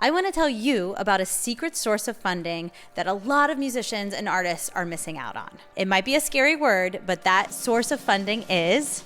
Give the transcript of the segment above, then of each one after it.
I want to tell you about a secret source of funding that a lot of musicians and artists are missing out on. It might be a scary word, but that source of funding is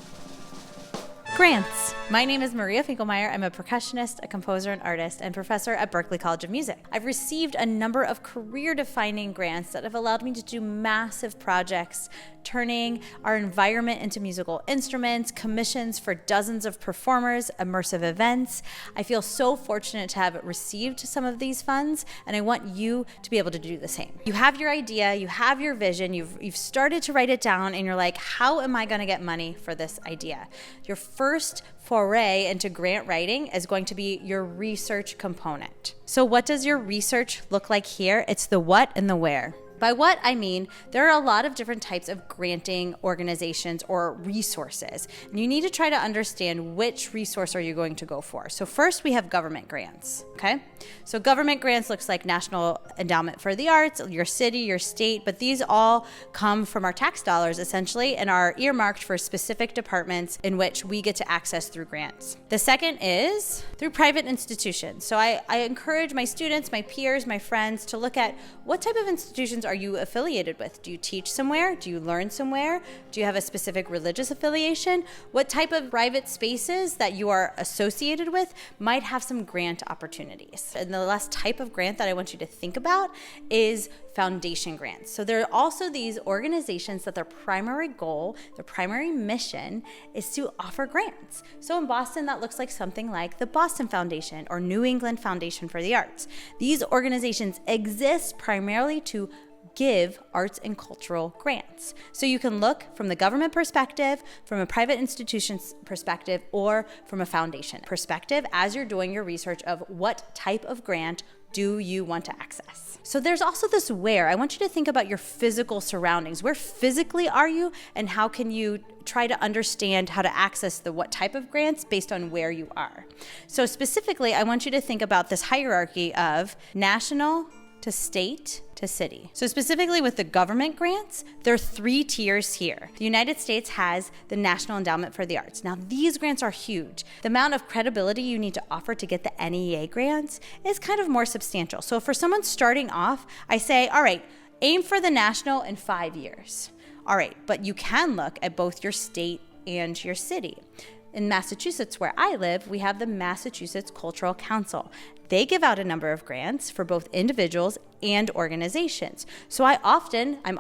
grants. My name is Maria Finkelmeyer. I'm a percussionist, a composer and artist, and professor at Berklee College of Music. I've received a number of career-defining grants that have allowed me to do massive projects, turning our environment into musical instruments, commissions for dozens of performers, immersive events. I feel so fortunate to have received some of these funds, and I want you to be able to do the same. You have your idea, you have your vision, you've started to write it down, and you're like, how am I gonna get money for this idea? Your first foray into grant writing is going to be your research component. So what does your research look like here? It's the what and the where. By what I mean, there are a lot of different types of granting organizations or resources, and you need to try to understand which resource are you going to go for. So first we have government grants, okay? So government grants looks like National Endowment for the Arts, your city, your state, but these all come from our tax dollars essentially and are earmarked for specific departments in which we get to access through grants. The second is through private institutions. So I encourage my students, my peers, my friends to look at what type of institutions are you affiliated with? Do you teach somewhere? Do you learn somewhere? Do you have a specific religious affiliation? What type of private spaces that you are associated with might have some grant opportunities? And the last type of grant that I want you to think about is foundation grants. So there are also these organizations that their primary goal, their primary mission is to offer grants. So in Boston, that looks like something like the Boston Foundation or New England Foundation for the Arts. These organizations exist primarily to give arts and cultural grants. So you can look from the government perspective, from a private institution's perspective, or from a foundation perspective as you're doing your research of what type of grant do you want to access. So there's also this where. I want you to think about your physical surroundings. Where physically are you, and how can you try to understand how to access the what type of grants based on where you are. So specifically, I want you to think about this hierarchy of national to state to city. So specifically with the government grants, there are 3 tiers here. The United States has the National Endowment for the Arts. Now these grants are huge. The amount of credibility you need to offer to get the NEA grants is kind of more substantial. So for someone starting off, I say, all right, aim for the national in 5 years. All right, but you can look at both your state and your city. In Massachusetts, where I live, we have the Massachusetts Cultural Council. They give out a number of grants for both individuals and organizations. So I'm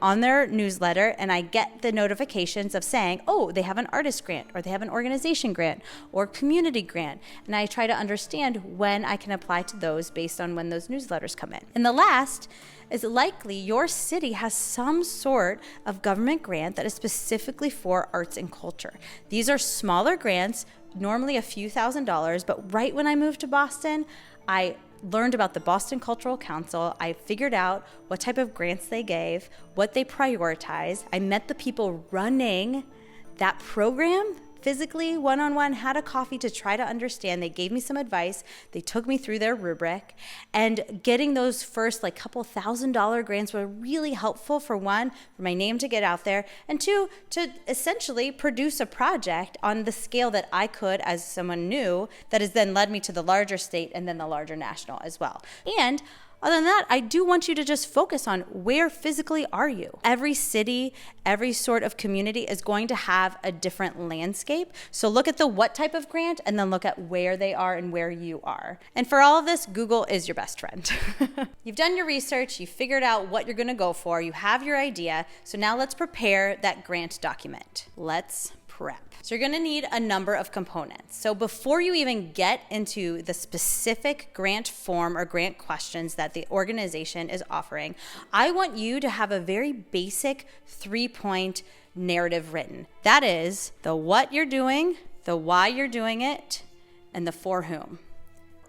on their newsletter and I get the notifications of saying, oh, they have an artist grant, or they have an organization grant, or community grant. And I try to understand when I can apply to those based on when those newsletters come in. And the last is likely your city has some sort of government grant that is specifically for arts and culture. These are smaller grants, normally a few $1,000s, but right when I moved to Boston, I learned about the Boston Cultural Council. I figured out what type of grants they gave, what they prioritize. I met the people running that program physically, one-on-one, had a coffee to try to understand. They gave me some advice. They took me through their rubric, and getting those first couple $1,000 grants were really helpful. For one, for my name to get out there, and two, to essentially produce a project on the scale that I could as someone new, that has then led me to the larger state and then the larger national as well. And other than that, I do want you to just focus on where physically are you. Every city, every sort of community is going to have a different landscape. So look at the what type of grant and then look at where they are and where you are. And for all of this, Google is your best friend. You've done your research, you've figured out what you're gonna go for, you have your idea. So now let's prepare that grant document. Let's prep. So you're gonna need a number of components. So before you even get into the specific grant form or grant questions that the organization is offering, I want you to have a very basic 3-point narrative written. That is the what you're doing, the why you're doing it, and the for whom.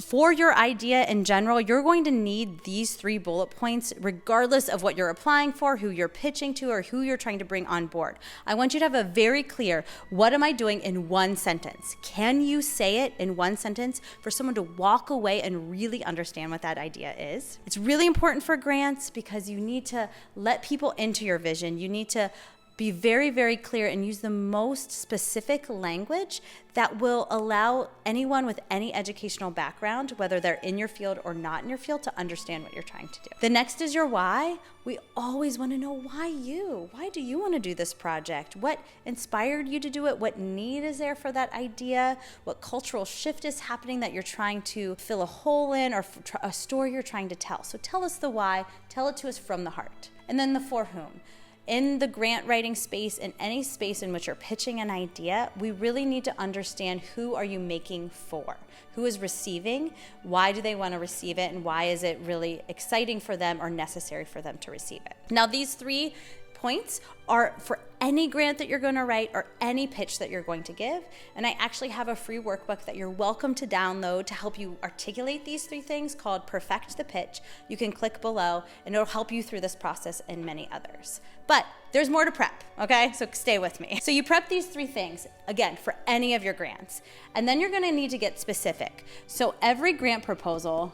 For your idea in general, you're going to need these 3 bullet points regardless of what you're applying for, who you're pitching to, or who you're trying to bring on board. I want you to have a very clear, what am I doing in one sentence? Can you say it in one sentence for someone to walk away and really understand what that idea is? It's really important for grants because you need to let people into your vision. You need to Be very, very clear and use the most specific language that will allow anyone with any educational background, whether they're in your field or not in your field, to understand what you're trying to do. The next is your why. We always want to know why you. Why do you want to do this project? What inspired you to do it? What need is there for that idea? What cultural shift is happening that you're trying to fill a hole in, or a story you're trying to tell? So tell us the why. Tell it to us from the heart. And then the for whom. In the grant writing space, in any space in which you're pitching an idea, we really need to understand who are you making for? Who is receiving? Why do they want to receive it? And why is it really exciting for them or necessary for them to receive it? Now, these 3 points are for any grant that you're going to write or any pitch that you're going to give. And I actually have a free workbook that you're welcome to download to help you articulate these 3 things called Perfect the Pitch. You can click below and it'll help you through this process and many others. But there's more to prep, okay? So stay with me. So you prep these 3 things, again, for any of your grants. And then you're going to need to get specific. So every grant proposal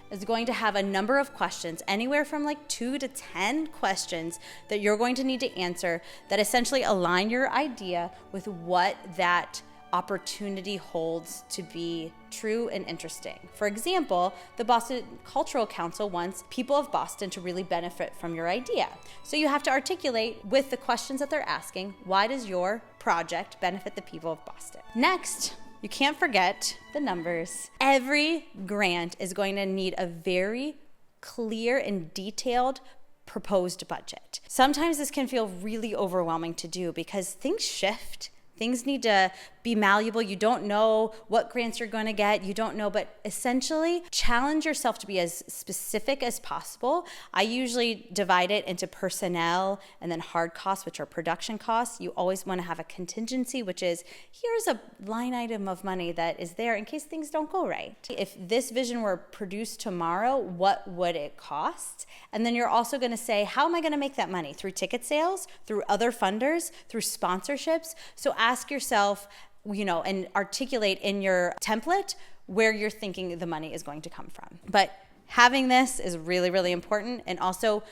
is going to have a number of questions, anywhere from like 2 to 10 questions that you're going to need to answer that essentially align your idea with what that opportunity holds to be true and interesting. For example, the Boston Cultural Council wants people of Boston to really benefit from your idea. So you have to articulate with the questions that they're asking, why does your project benefit the people of Boston? Next, you can't forget the numbers. Every grant is going to need a very clear and detailed proposed budget. Sometimes this can feel really overwhelming to do because things shift. Things need to be malleable. You don't know what grants you're going to get. You don't know, but essentially challenge yourself to be as specific as possible. I usually divide it into personnel and then hard costs, which are production costs. You always want to have a contingency, which is here's a line item of money that is there in case things don't go right. If this vision were produced tomorrow, what would it cost? And then you're also going to say, how am I going to make that money? Through ticket sales, through other funders, through sponsorships. So ask yourself, and articulate in your template where you're thinking the money is going to come from. But having this is really, really important. And also,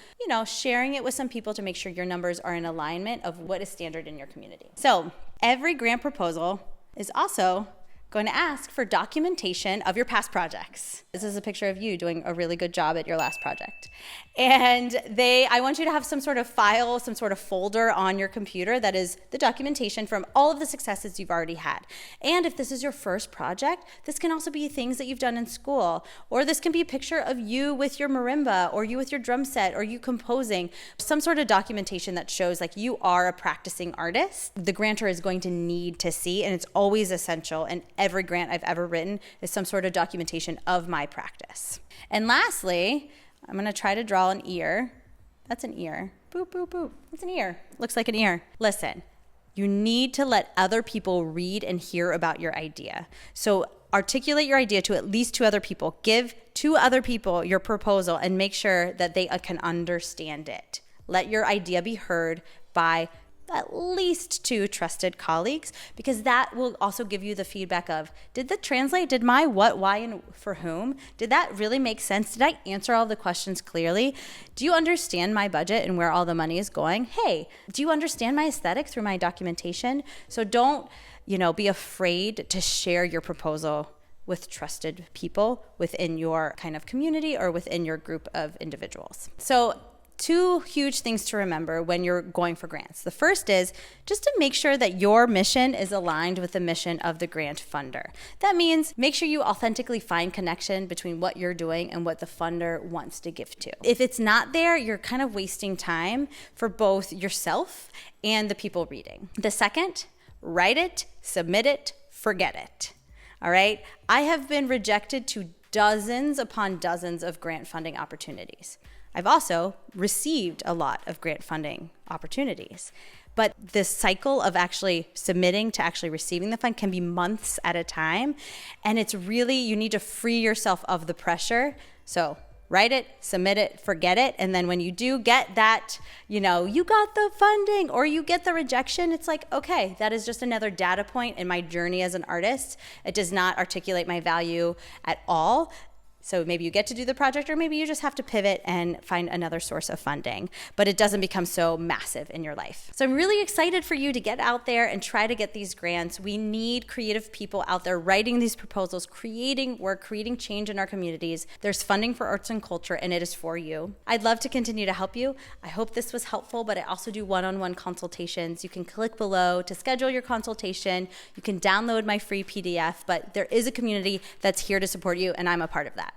sharing it with some people to make sure your numbers are in alignment of what is standard in your community. So every grant proposal is also going to ask for documentation of your past projects. This is a picture of you doing a really good job at your last project. And I want you to have some sort of file, some sort of folder on your computer that is the documentation from all of the successes you've already had. And if this is your first project, this can also be things that you've done in school, or this can be a picture of you with your marimba, or you with your drum set, or you composing, some sort of documentation that shows like you are a practicing artist. The grantor is going to need to see, and it's always essential, and every grant I've ever written is some sort of documentation of my practice. And lastly, I'm going to try to draw an ear. That's an ear. Boop, boop, boop. That's an ear. Looks like an ear. Listen, you need to let other people read and hear about your idea. So articulate your idea to at least 2 other people. Give 2 other people your proposal and make sure that they can understand it. Let your idea be heard by at least 2 trusted colleagues, because that will also give you the feedback of, did that translate? Did my what, why, and for whom? Did that really make sense? Did I answer all the questions clearly? Do you understand my budget and where all the money is going? Hey, do you understand my aesthetic through my documentation? So don't, be afraid to share your proposal with trusted people within your kind of community or within your group of individuals. So 2 huge things to remember when you're going for grants. The first is just to make sure that your mission is aligned with the mission of the grant funder. That means make sure you authentically find connection between what you're doing and what the funder wants to give to. If it's not there, you're kind of wasting time for both yourself and the people reading. The second, write it, submit it, forget it. All right? I have been rejected to dozens upon dozens of grant funding opportunities. I've also received a lot of grant funding opportunities, but the cycle of actually submitting to actually receiving the fund can be months at a time. And it's really, you need to free yourself of the pressure. So write it, submit it, forget it. And then when you do get that, you got the funding or you get the rejection, it's like, okay, that is just another data point in my journey as an artist. It does not articulate my value at all. So maybe you get to do the project, or maybe you just have to pivot and find another source of funding, but it doesn't become so massive in your life. So I'm really excited for you to get out there and try to get these grants. We need creative people out there writing these proposals, creating work, creating change in our communities. There's funding for arts and culture, and it is for you. I'd love to continue to help you. I hope this was helpful, but I also do one-on-one consultations. You can click below to schedule your consultation. You can download my free PDF, but there is a community that's here to support you, and I'm a part of that.